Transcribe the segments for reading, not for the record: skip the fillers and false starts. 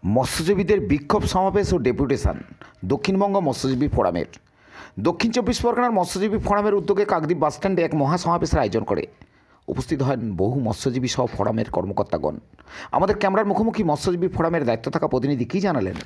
মৎস্যজীবীদের বিক্ষোভ সমাবেশ ও ডেপুটেশন দক্ষিণবঙ্গ মৎস্যজীবী ফোরামের। দক্ষিণ চব্বিশ পরগনার মৎস্যজীবী ফোরামের উদ্যোগে কাকদ্বীপ বাসস্ট্যান্ডে এক মহাসমাবেশের আয়োজন করে উপস্থিত হন বহু মৎস্যজীবী সহ ফোরামের কর্মকর্তাগণ। আমাদের ক্যামেরার মুখোমুখি মৎস্যজীবী ফোরামের দায়িত্ব থাকা প্রতিনিধি কী জানালেন?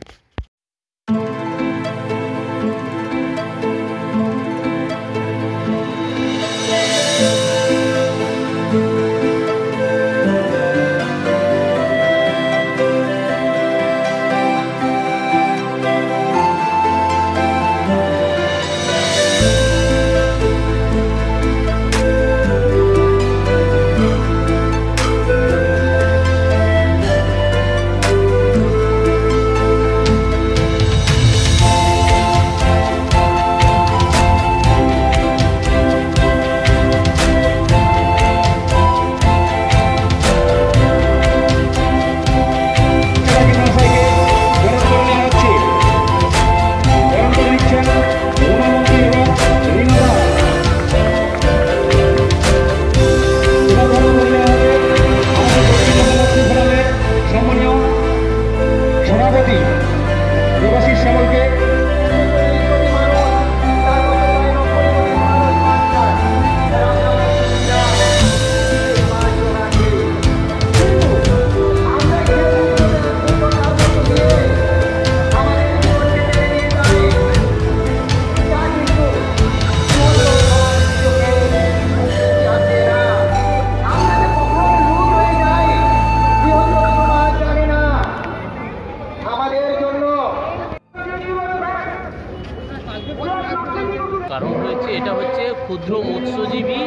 কারণ হচ্ছে এটা হচ্ছে ক্ষুদ্র মৎস্যজীবী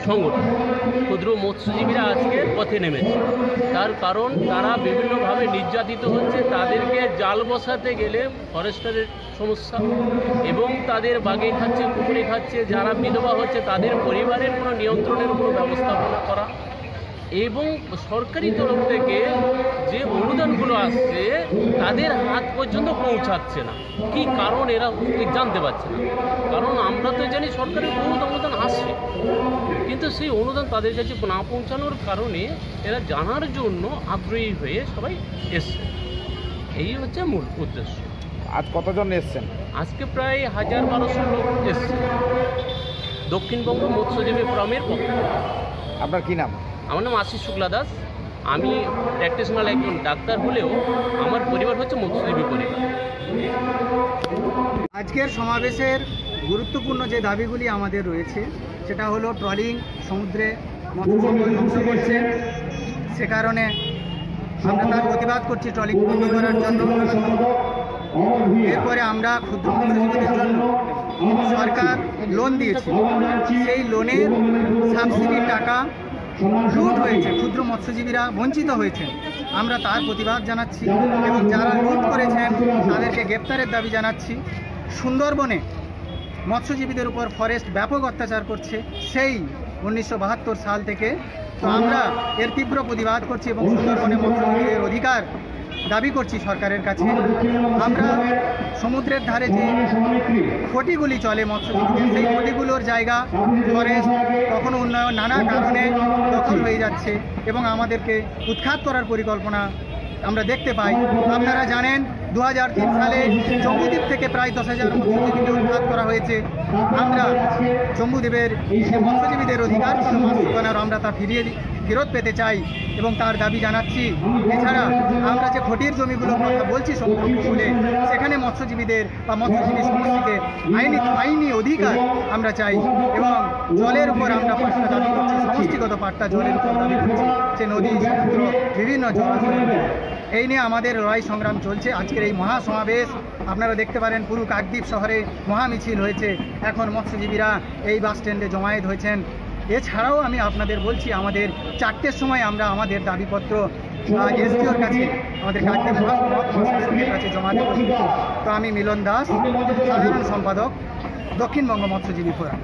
সংগঠন। ক্ষুদ্র মৎস্যজীবীরা আজকে পথে নেমেছে, তার কারণ তারা বিভিন্নভাবে নির্যাতিত হচ্ছে। তাদেরকে জাল বসাতে গেলে ফরেস্টারের সমস্যা, এবং তাদের বাগে খাচ্ছে, পুকুরে খাচ্ছে। যারা বিধবা হচ্ছে তাদের পরিবারের কোনো নিয়ন্ত্রণের কোনো ব্যবস্থাপনা করা, এবং সরকারি তরফ থেকে যে অনুদানগুলো আসছে তাদের হাত পর্যন্ত পৌঁছাচ্ছে না। কি কারণ এরা জানতে পারছে না। কারণ আমরা তো জানি সরকারের বহুত অনুদান আসছে, কিন্তু সেই অনুদান তাদের কাছে না পৌঁছানোর কারণে এরা জানার জন্য আগ্রহী হয়ে সবাই এসছে। এই হচ্ছে মূল উদ্দেশ্য। আজ কতজন এসছেন? আজকে প্রায় 1000-1200 লোক এসছে দক্ষিণবঙ্গ মৎস্যজীবী ফোরামের পক্ষে। আপনার কী নাম? আমার নাম আশিস শুক্লা দাস। আমি প্র্যাকটিশনাল একজন ডাক্তার হলেও আমার পরিবার হচ্ছে মৎস্যজীবী পরিবার। আজকের সমাবেশের গুরুত্বপূর্ণ যে দাবিগুলি আমাদের রয়েছে সেটা হলো ট্রলিং, সমুদ্রে মৎস্য সম্পদ ধ্বংস করছে, সে কারণে আমরা তার প্রতিবাদ করছি ট্রলিং বন্ধ করার জন্য। এরপরে আমরা ক্ষুদ্র মৎস্যজীবীদের জন্য সরকার লোন দিয়েছে, সেই লোনের সাবসিডির টাকা লুট হয়েছে, ক্ষুদ্র মৎস্যজীবীরা বঞ্চিত হয়েছেন। আমরা তার প্রতিবাদ জানাচ্ছি এবং যারা লুট করেছেন তাদেরকে গ্রেপ্তারের দাবি জানাচ্ছি। সুন্দরবনে মৎস্যজীবীদের উপর ফরেস্ট ব্যাপক অত্যাচার করছে সেই 1972 সাল থেকে। তো আমরা এর তীব্র প্রতিবাদ করছি এবং সুন্দরবনে মৎস্যজীবীদের অধিকার দাবি করছি সরকারের কাছে। আমরা সমুদ্রের ধারে যে খটিগুলি চলে মৎস্যজীবীদের, সেই খটিগুলোর জায়গা ফরেস্ট কখনো উন্নয়ন নানা কারণে দখল হয়ে যাচ্ছে এবং আমাদেরকে উৎখাত করার পরিকল্পনা আমরা দেখতে পাই। আপনারা জানেন 2003 সালে জম্বুদ্বীপ থেকে প্রায় 10,000 মৎস্যজীবীকে উৎখাত করা হয়েছে। আমরা জম্বুদ্বীপের মৎস্যজীবীদের অধিকার ছিল মাছ ধরার, আমরা তা ফেরত পেতে চাই এবং তার দাবি জানাচ্ছি। এছাড়া আমরা যে খটির জমিগুলোর কথা বলছি সমুদ্র উপকূলে, সেখানে মৎস্যজীবীদের বা মৎস্যজীবী সমষ্টিকে আইনি অধিকার আমরা চাই এবং জলের উপর আমরা পাট্টা দাবি করছি, সমষ্টিগত পাট্টা জলের উপর দাবি করছি, সে নদী, সমুদ্র, বিভিন্ন জলাশয়। এই নিয়ে আমাদের লড়াই সংগ্রাম চলছে। আজকের এই মহাসমাবেশ আপনারা দেখতে পারেন, পুরো কাকদ্বীপ শহরে মহামিছিল হয়েছে। এখন মৎস্যজীবীরা এই বাস স্ট্যান্ডে জমায়েত হয়েছেন। এছাড়াও আমি আপনাদের বলছি, আমাদের 4টের সময় আমরা আমাদের দাবিপত্র এসডিওর কাছে, আমাদের কাকদ্বীপ মহাসচিবের কাছে জমা দেব। তো আমি মিলন দাস, সাধারণ সম্পাদক, দক্ষিণবঙ্গ মৎস্যজীবী ফোরাম।